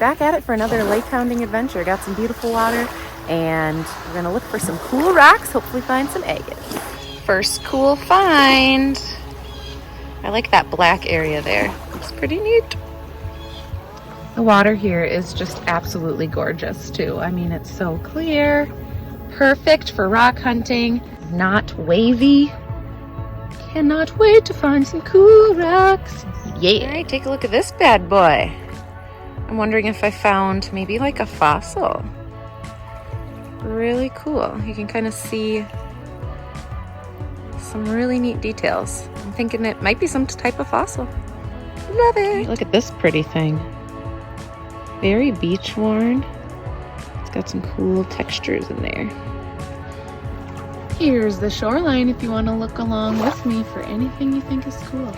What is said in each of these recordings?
back at it for another lake hounding adventure. Got some beautiful water, and we're gonna look for some cool rocks, hopefully find some agates. First cool find. I like that black area there. Looks pretty neat. The water here is just absolutely gorgeous too. I mean, it's so clear. Perfect for rock hunting. Not wavy. Cannot wait to find some cool rocks. Yeah. All right, take a look at this bad boy. I'm wondering if I found maybe like a fossil. Really cool. You can kind of see some really neat details. I'm thinking it might be some type of fossil. Love it. Look at this pretty thing. Very beach worn. It's got some cool textures in there. Here's the shoreline if you want to look along with me for anything you think is cool.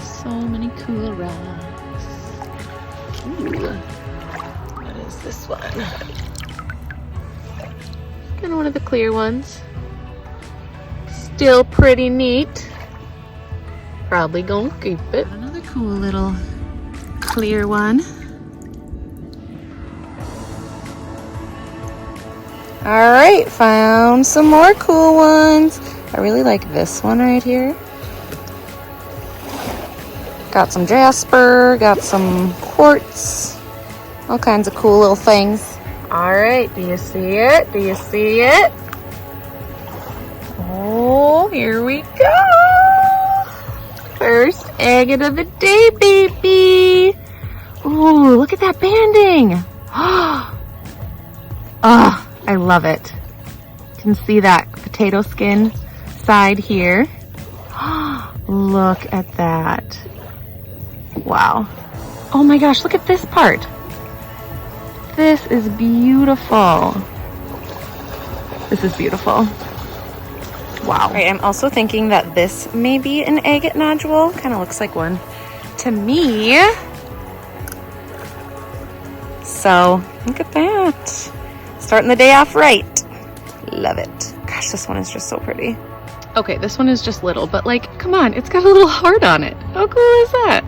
So many cool rocks. Ooh. What is this one? Kind of one of the clear ones. Still pretty neat. Probably gonna keep it. Another cool little clear one. All right, found some more cool ones. I really like this one right here. Got some Jasper, got some quartz, all kinds of cool little things. All right, do you see it? Do you see it? Oh, here we go. First agate of the day, baby. Oh, look at that banding. Oh, I love it. You can see that potato skin side here. Look at that. Wow. Oh my gosh, look at this part. This is beautiful. This is beautiful. Wow. All right, I'm also thinking that this may be an agate nodule. Kind of looks like one to me. So, look at that. Starting the day off right. Love it. Gosh, this one is just so pretty. Okay, this one is just little, but like, come on, it's got a little heart on it. How cool is that?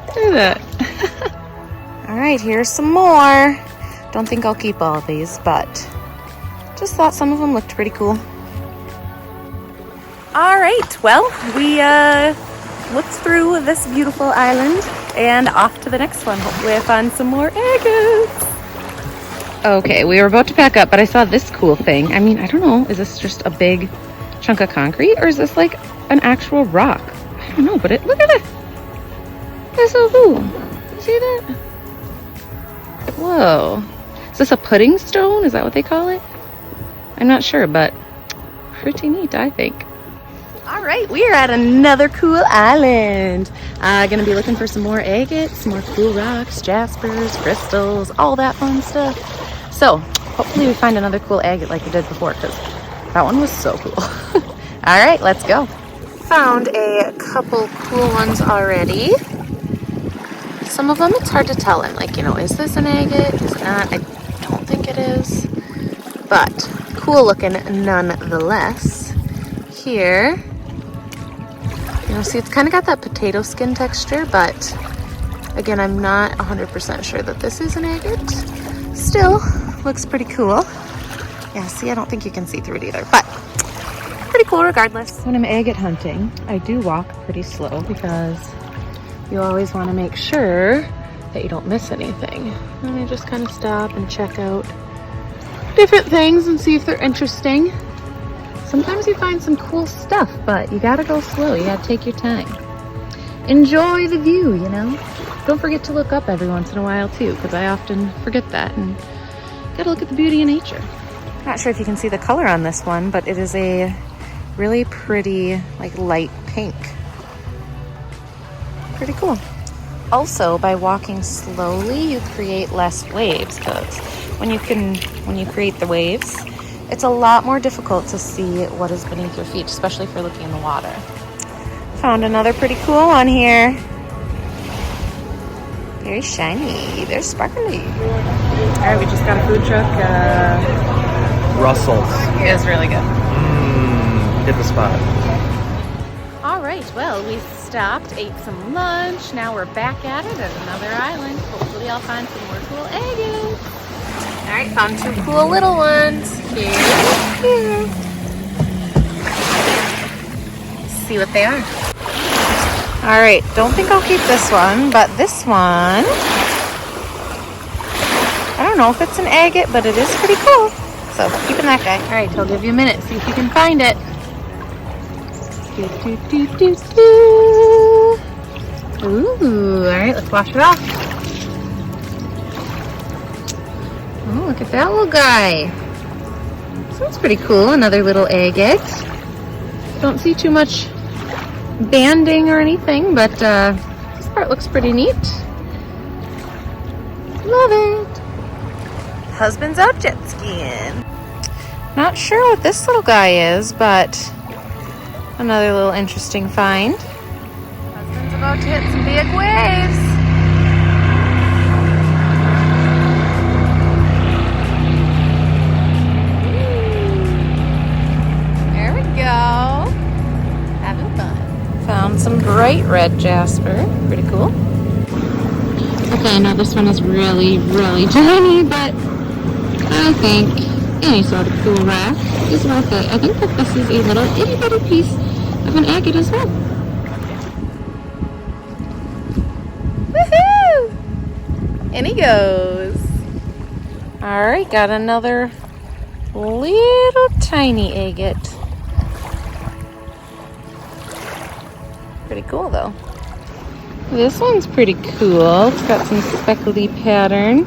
Look at that. All right, here's some more. Don't think I'll keep all of these, but just thought some of them looked pretty cool. All right, well, we looked through this beautiful island and off to the next one. Hopefully I find some more agates. Okay, we were about to pack up, but I saw this cool thing. I mean, I don't know, is this just a big chunk of concrete or is this like an actual rock? I don't know, but look at it. That's so cool. You see that? Whoa. Is this a pudding stone? Is that what they call it? I'm not sure, but pretty neat, I think. All right, we are at another cool island. Gonna be looking for some more agates, some more cool rocks, jaspers, crystals, all that fun stuff. So hopefully we find another cool agate like we did before, because that one was so cool. All right, let's go. Found a couple cool ones already. Some of them it's hard to tell. I'm like, is this an agate? Is it not? I don't think it is, but cool looking nonetheless. Here, see, it's kind of got that potato skin texture, but again, I'm not 100% sure that this is an agate. Still looks pretty cool. Yeah, see, I don't think you can see through it either, but pretty cool regardless. When I'm agate hunting, I do walk pretty slow because you always want to make sure that you don't miss anything. And I just kind of stop and check out different things and see if they're interesting. Sometimes you find some cool stuff, but you gotta go slow. You gotta take your time. Enjoy the view, Don't forget to look up every once in a while too, because I often forget that and gotta look at the beauty of nature. Not sure if you can see the color on this one, but it is a really pretty, like, light pink. Pretty cool. Also, by walking slowly, you create less waves, because when you create the waves, it's a lot more difficult to see what is beneath your feet, especially if you're looking in the water. Found another pretty cool one here. Very shiny, very sparkly. All right, we just got a food truck. Russell's. It was really good. Hit the spot. All right, well, we stopped, ate some lunch. Now we're back at it at another island. Hopefully I'll find some more cool agates. All right, found two cool little ones. Here. See what they are. All right, don't think I'll keep this one, but this one, I don't know if it's an agate, but it is pretty cool. So keeping that guy. All right, I'll give you a minute, see if you can find it. Ooh, all right, let's wash it off. Oh, look at that little guy. This one's pretty cool, another little agate. Don't see too much banding or anything, but this part looks pretty neat. Love it. Husband's out jet skiing. Not sure what this little guy is, but another little interesting find. Husband's about to hit some big waves. There we go. Having fun. Found some bright red Jasper. Pretty cool. Okay, now this one is really, really tiny, but I think any sort of cool rock is worth it. I think that this is a little itty bitty piece of an agate as well. Woohoo! In he goes. Alright, got another little tiny agate. Pretty cool though. This one's pretty cool. It's got some speckly pattern.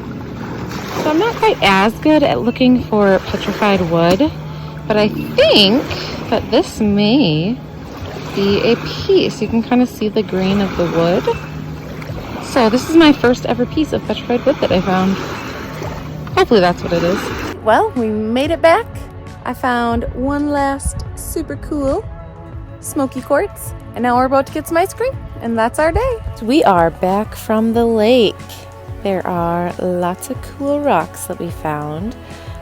So I'm not quite as good at looking for petrified wood, but I think that this may be a piece. You can kind of see the grain of the wood. So this is my first ever piece of petrified wood that I found. Hopefully that's what it is. Well, we made it back. I found one last super cool smoky quartz, and now we're about to get some ice cream, and that's our day. We are back from the lake. There are lots of cool rocks that we found.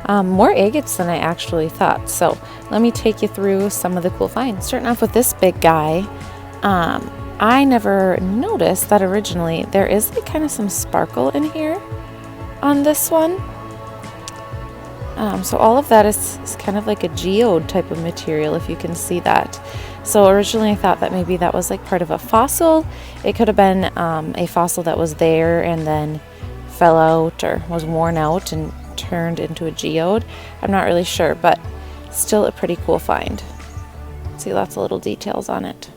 More agates than I actually thought. So let me take you through some of the cool finds. Starting off with this big guy. I never noticed that originally there is like kind of some sparkle in here on this one. So all of that is kind of like a geode type of material, if you can see that. So originally I thought that maybe that was like part of a fossil. It could have been a fossil that was there and then fell out or was worn out and turned into a geode. I'm not really sure, but still a pretty cool find. See lots of little details on it.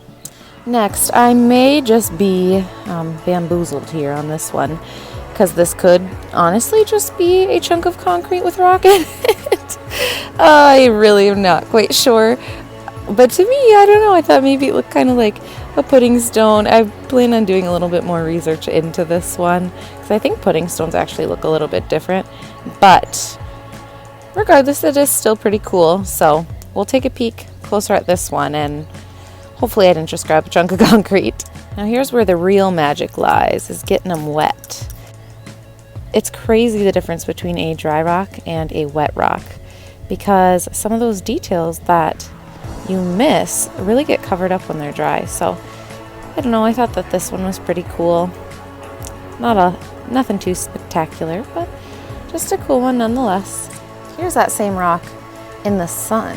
Next, I may just be bamboozled here on this one, because this could honestly just be a chunk of concrete with rock in it. I really am not quite sure. But to me, I don't know, I thought maybe it looked kind of like a pudding stone. I plan on doing a little bit more research into this one, because I think pudding stones actually look a little bit different. But regardless, it is still pretty cool. So we'll take a peek closer at this one, and hopefully I didn't just grab a chunk of concrete. Now here's where the real magic lies, is getting them wet. It's crazy the difference between a dry rock and a wet rock, because some of those details that you miss really get covered up when they're dry. So I don't know, I thought that this one was pretty cool. Nothing too spectacular, but just a cool one nonetheless. Here's that same rock in the sun.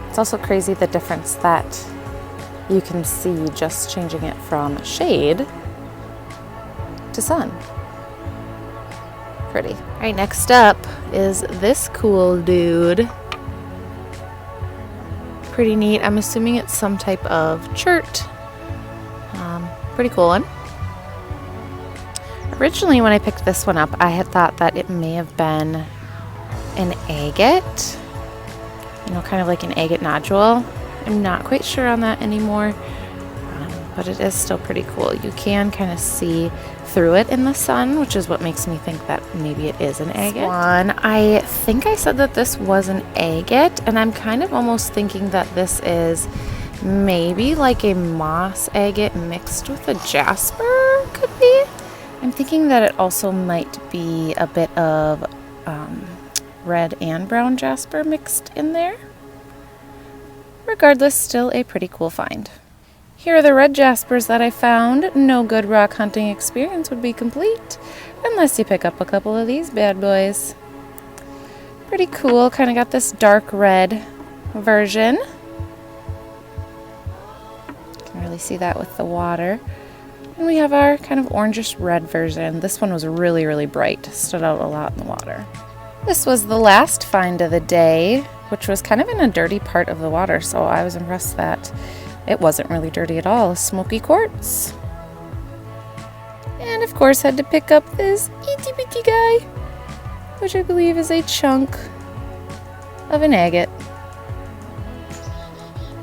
It's also crazy the difference that you can see just changing it from shade to sun. Pretty. All right, next up is this cool dude. Pretty neat. I'm assuming it's some type of chert. Pretty cool one. Originally, when I picked this one up, I had thought that it may have been an agate. You know, kind of like an agate nodule. I'm not quite sure on that anymore, but it is still pretty cool. You can kind of see through it in the sun, which is what makes me think that maybe it is an agate. I think I said that this was an agate, and I'm kind of almost thinking that this is maybe like a moss agate mixed with a jasper, could be. I'm thinking that it also might be a bit of red and brown jasper mixed in there. Regardless, still a pretty cool find. Here are the red jaspers that I found. No good rock hunting experience would be complete unless you pick up a couple of these bad boys. Pretty cool, kind of got this dark red version. You can really see that with the water. And we have our kind of orangish red version. This one was really, really bright, stood out a lot in the water. This was the last find of the day, which was kind of in a dirty part of the water, so I was impressed that it wasn't really dirty at all. Smoky quartz. And of course had to pick up this itty bitty guy, which I believe is a chunk of an agate.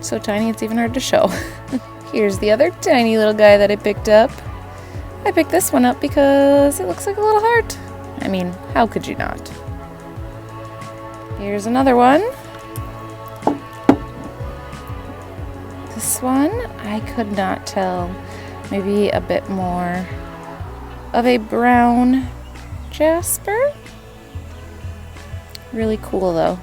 So tiny it's even hard to show. Here's the other tiny little guy that I picked up. I picked this one up because it looks like a little heart. I mean, how could you not? Here's another one. This one, I could not tell. Maybe a bit more of a brown Jasper. Really cool though.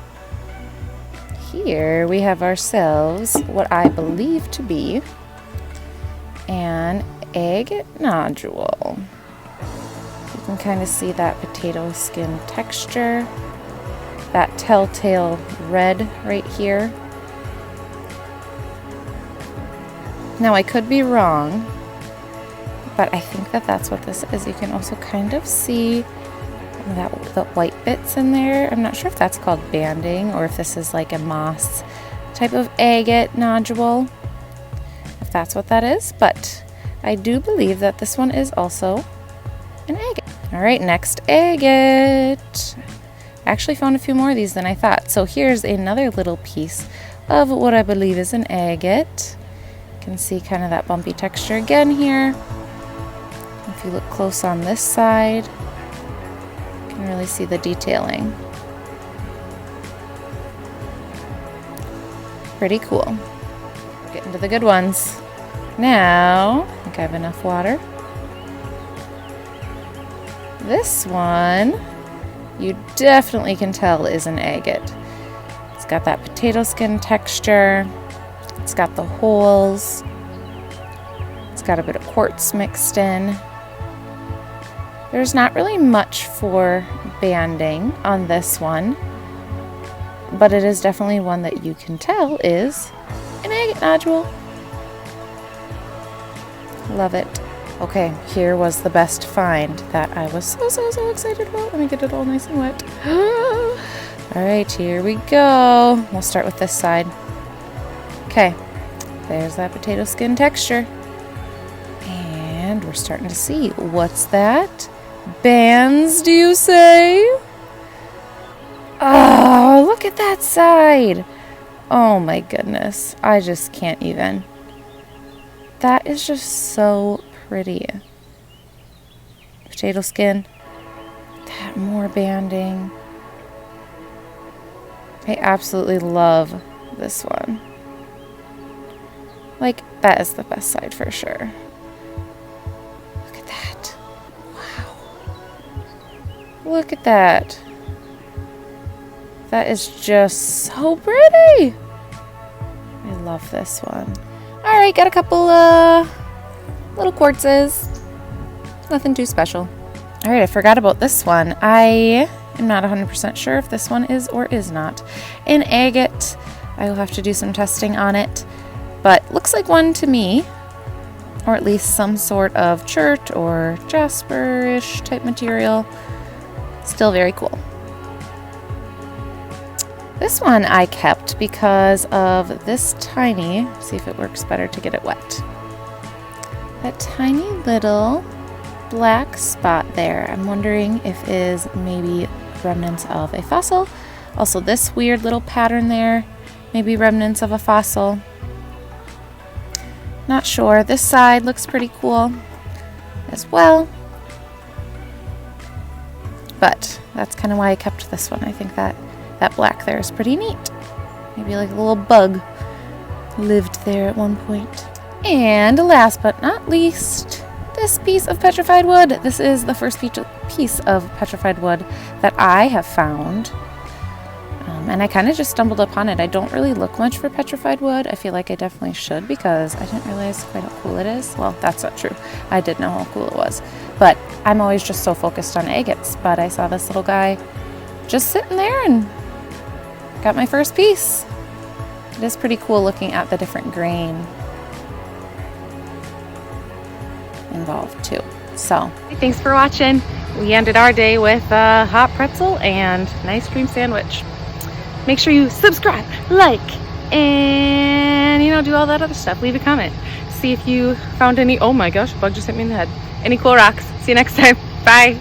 Here we have ourselves what I believe to be an egg nodule. You can kind of see that potato skin texture, that telltale red right here. Now I could be wrong, but I think that that's what this is. You can also kind of see the white bits in there. I'm not sure if that's called banding or if this is like a moss type of agate nodule, if that's what that is, but I do believe that this one is also an agate. All right, next agate. I actually found a few more of these than I thought. So here's another little piece of what I believe is an agate. You can see kind of that bumpy texture again here. If you look close on this side, you can really see the detailing. Pretty cool. Getting to the good ones. Now, I think I have enough water. This one, you definitely can tell is an agate. It's got that potato skin texture. It's got the holes. It's got a bit of quartz mixed in. There's not really much for banding on this one, but it is definitely one that you can tell is an agate nodule. Love it. Okay, here was the best find that I was so excited about. Let me get it all nice and wet. All right, here we go. We'll start with this side. Okay, there's that potato skin texture. And we're starting to see. What's that? Bands, do you say? Oh, look at that side. Oh my goodness. I just can't even. That is just so pretty. Potato skin. That more banding. I absolutely love this one. Like, that is the best side for sure. Look at that. Wow. Look at that. That is just so pretty. I love this one. Alright, got a couple little quartzes. Nothing too special. Alright, I forgot about this one. I am not 100% sure if this one is or is not an agate. I will have to do some testing on it. But looks like one to me. Or at least some sort of chert or jasper-ish type material. Still very cool. This one I kept because of this tiny, see if it works better to get it wet. That tiny little black spot there. I'm wondering if it is maybe remnants of a fossil. Also this weird little pattern there, maybe remnants of a fossil. Not sure. This side looks pretty cool as well. But that's kind of why I kept this one. I think that black there is pretty neat. Maybe like a little bug lived there at one point. And last but not least, this piece of petrified wood. This is the first piece of petrified wood that I have found. And I kind of just stumbled upon it. I don't really look much for petrified wood. I feel like I definitely should because I didn't realize quite how cool it is. Well, that's not true. I did know how cool it was. But I'm always just so focused on agates. But I saw this little guy just sitting there and got my first piece. It is pretty cool looking at the different grain involved too. So thanks for watching. We ended our day with a hot pretzel and an ice cream sandwich. Make sure you subscribe, like, and do all that other stuff. Leave a comment. See if you found any, oh my gosh, a bug just hit me in the head. Any cool rocks. See you next time. Bye.